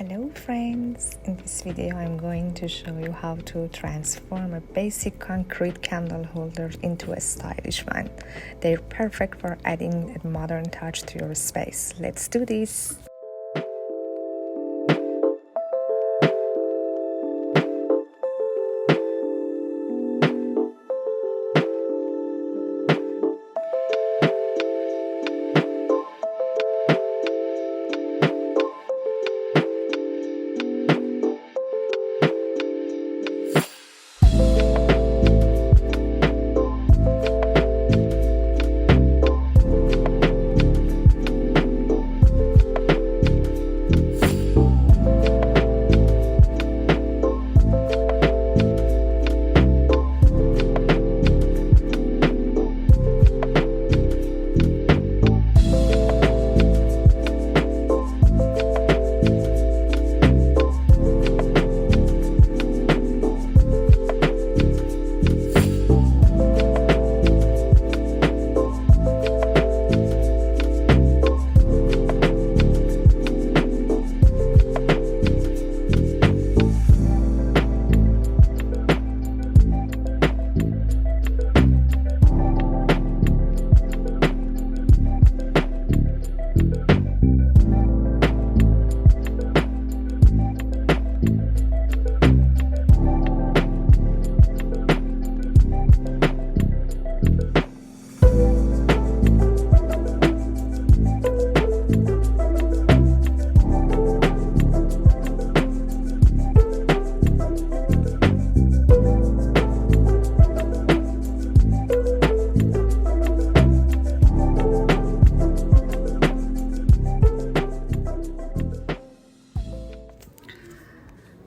Hello friends, in this video I'm going to show you how to transform a basic concrete candle holder into a stylish one. They're perfect for adding a modern touch to your space. Let's do this!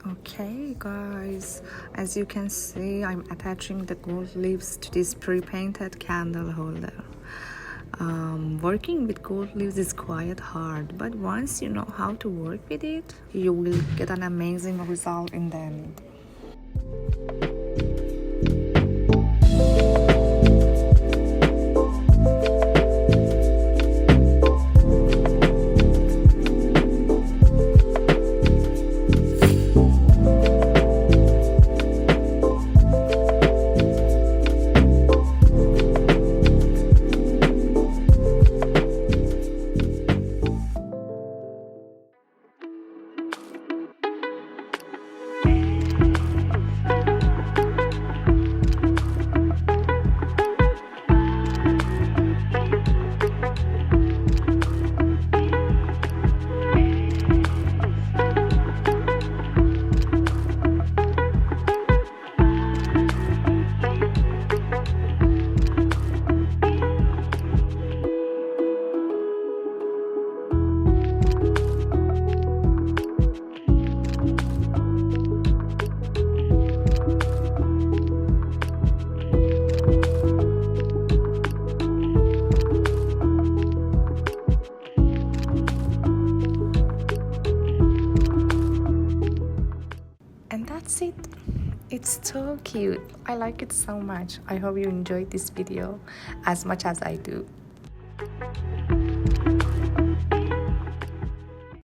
Okay guys, as you can see, I'm attaching the gold leaves to this pre-painted candle holder. Working with gold leaves is quite hard, but once you know how to work with it, you will get an amazing result in the end. And that's it. It's so cute. I like it so much. I hope you enjoyed this video as much as I do.